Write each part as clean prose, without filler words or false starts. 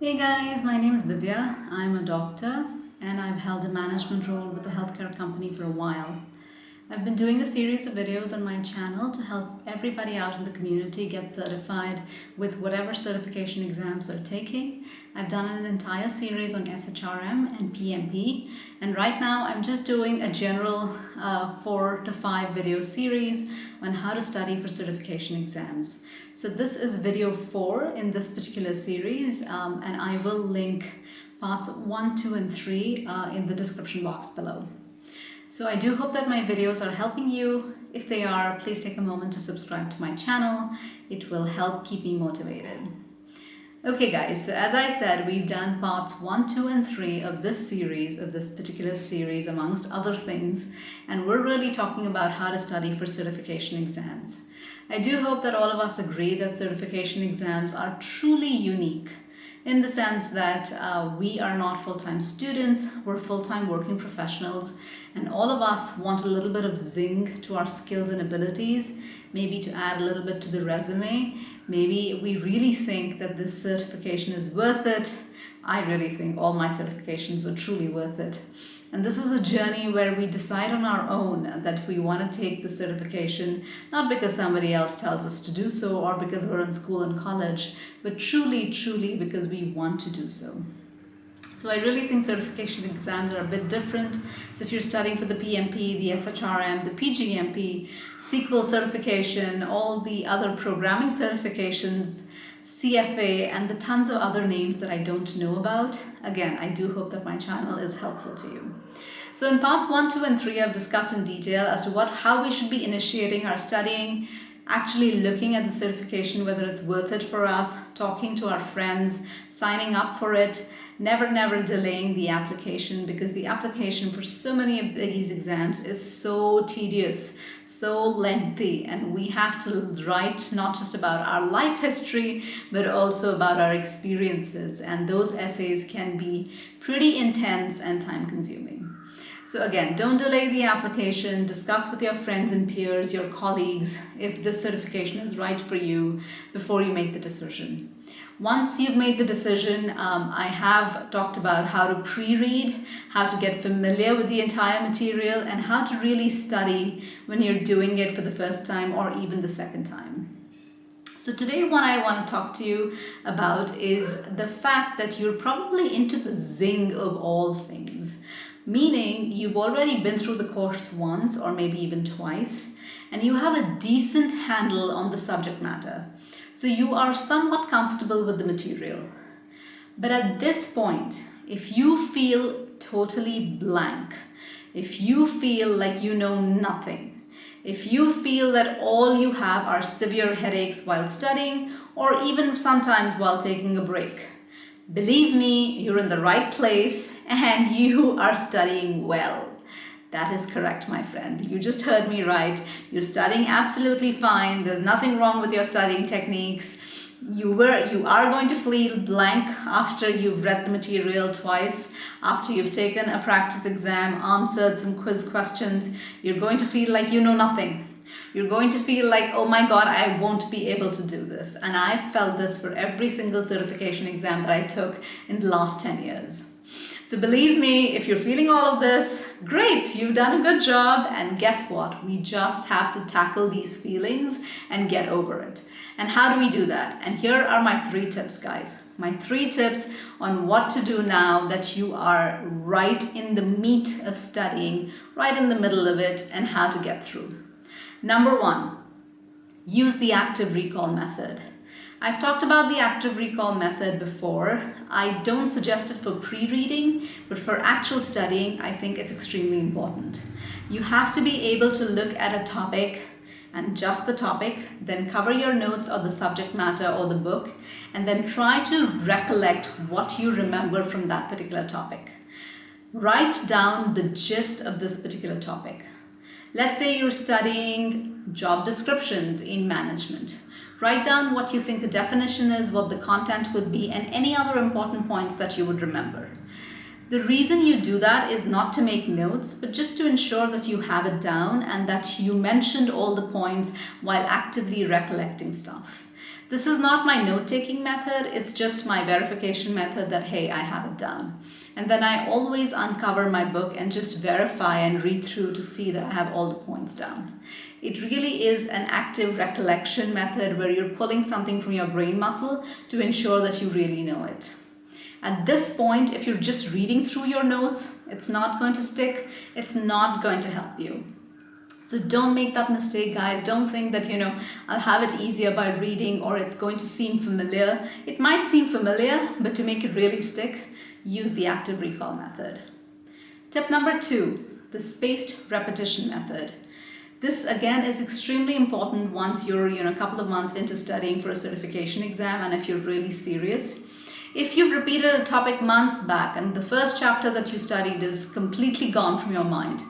Hey guys, my name is Divya. I'm a doctor and I've held a management role with a healthcare company for a while. I've been doing a series of videos on my channel to help everybody out in the community get certified with whatever certification exams they're taking. I've done an entire series on SHRM and PMP, and right now I'm just doing a general 4 to 5 video series on how to study for certification exams. So this is video 4 in this particular series, and I will link parts 1, 2 and 3 in the description box below. So I do hope that my videos are helping you. If they are, please take a moment to subscribe to my channel. It will help keep me motivated. Okay guys, so as I said, we've done parts 1, 2 and 3 of this particular series amongst other things, and we're really talking about how to study for certification exams. I do hope that all of us agree that certification exams are truly unique in the sense that we are not full-time students, we're full-time working professionals, and all of us want a little bit of zing to our skills and abilities, maybe to add a little bit to the resume. Maybe we really think that this certification is worth it. I really think all my certifications were truly worth it. And this is a journey where we decide on our own that we want to take the certification, not because somebody else tells us to do so or because we're in school and college, but truly because we want to do so. So I really think certification exams are a bit different. So if you're studying for the PMP, the SHRM, the PGMP, SQL certification, all the other programming certifications, CFA, and the tons of other names that I don't know about, again, I do hope that my channel is helpful to you. So in parts 1, 2, and 3, I've discussed in detail as to how we should be initiating our studying, actually looking at the certification, whether it's worth it for us, talking to our friends, signing up for it, never delaying the application, because the application for so many of these exams is so tedious, so lengthy, and we have to write not just about our life history, but also about our experiences, and those essays can be pretty intense and time consuming. So again, don't delay the application. Discuss with your friends and peers, your colleagues, if this certification is right for you before you make the decision. Once you've made the decision, I have talked about how to pre-read, how to get familiar with the entire material, and how to really study when you're doing it for the first time or even the second time. So today what I want to talk to you about is the fact that you're probably into the zing of all things. Meaning you've already been through the course once or maybe even twice, and you have a decent handle on the subject matter. So you are somewhat comfortable with the material. But at this point, if you feel totally blank, if you feel like you know nothing, if you feel that all you have are severe headaches while studying or even sometimes while taking a break, believe me, you're in the right place and you are studying well. That is correct, my friend. You just heard me right. You're studying absolutely fine. There's nothing wrong with your studying techniques. You are going to feel blank after you've read the material twice, after you've taken a practice exam, answered some quiz questions. You're going to feel like you know nothing. You're going to feel like, oh my God, I won't be able to do this. And I felt this for every single certification exam that I took in the last 10 years. So believe me, if you're feeling all of this, great, you've done a good job. And guess what? We just have to tackle these feelings and get over it. And how do we do that? And here are my 3 tips, guys. My 3 tips on what to do now that you are right in the meat of studying, right in the middle of it, and how to get through. Number 1, use the active recall method. I've talked about the active recall method before. I don't suggest it for pre-reading, but for actual studying, I think it's extremely important. You have to be able to look at a topic and just the topic, then cover your notes or the subject matter or the book, and then try to recollect what you remember from that particular topic. Write down the gist of this particular topic. Let's say you're studying job descriptions in management. Write down what you think the definition is, what the content would be, and any other important points that you would remember. The reason you do that is not to make notes, but just to ensure that you have it down and that you mentioned all the points while actively recollecting stuff. This is not my note-taking method, it's just my verification method that, hey, I have it down. And then I always uncover my book and just verify and read through to see that I have all the points down. It really is an active recollection method where you're pulling something from your brain muscle to ensure that you really know it. At this point, if you're just reading through your notes, it's not going to stick, it's not going to help you. So don't make that mistake, guys. Don't think that, I'll have it easier by reading or it's going to seem familiar. It might seem familiar, but to make it really stick, use the active recall method. Tip number 2, the spaced repetition method. This again is extremely important once you're, a couple of months into studying for a certification exam and if you're really serious. If you've repeated a topic months back and the first chapter that you studied is completely gone from your mind,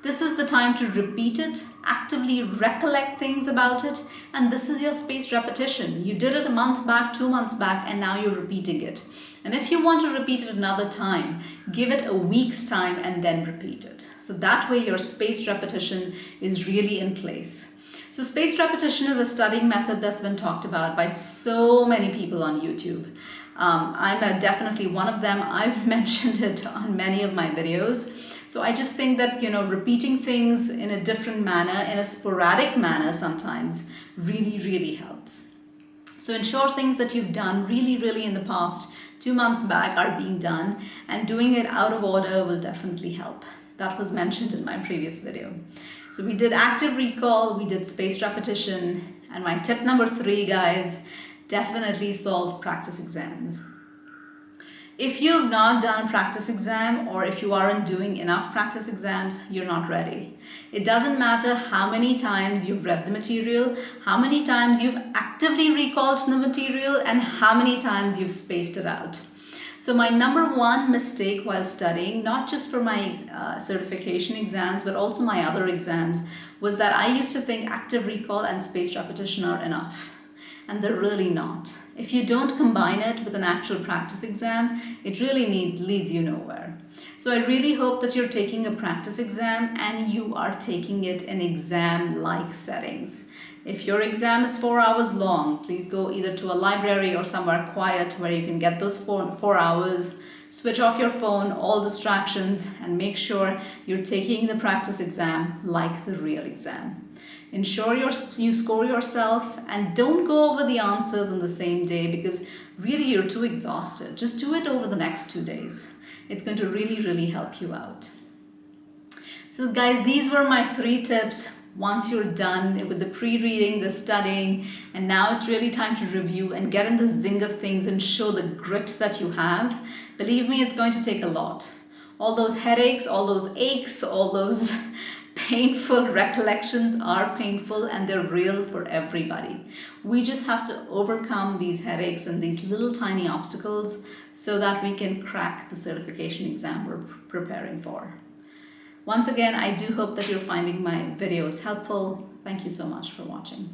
this is the time to repeat it, actively recollect things about it, and this is your spaced repetition. You did it a month back, 2 months back, and now you're repeating it. And if you want to repeat it another time, give it a week's time and then repeat it. So that way your spaced repetition is really in place. So spaced repetition is a studying method that's been talked about by so many people on YouTube. I'm definitely one of them. I've mentioned it on many of my videos. So I just think that, repeating things in a different manner, in a sporadic manner sometimes, really, really helps. So ensure things that you've done really in the past 2 months back are being done, and doing it out of order will definitely help. That was mentioned in my previous video. So we did active recall, we did spaced repetition, and my tip number 3, guys, definitely solve practice exams. If you've not done a practice exam or if you aren't doing enough practice exams, you're not ready. It doesn't matter how many times you've read the material, how many times you've actively recalled the material, and how many times you've spaced it out. So my number 1 mistake while studying, not just for my certification exams, but also my other exams, was that I used to think active recall and spaced repetition are enough. And they're really not. If you don't combine it with an actual practice exam, it really leads you nowhere. So I really hope that you're taking a practice exam and you are taking it in exam-like settings. If your exam is 4 hours long, please go either to a library or somewhere quiet where you can get those 4 hours, switch off your phone, all distractions, and make sure you're taking the practice exam like the real exam. Ensure you score yourself and don't go over the answers on the same day because really you're too exhausted. Just do it over the next 2 days. It's going to really help you out. So guys, these were my 3 tips. Once you're done with the pre-reading, the studying, and now it's really time to review and get in the zing of things and show the grit that you have. Believe me, it's going to take a lot. All those headaches, all those aches, all those painful recollections are painful and they're real for everybody. We just have to overcome these headaches and these little tiny obstacles so that we can crack the certification exam we're preparing for. Once again, I do hope that you're finding my videos helpful. Thank you so much for watching.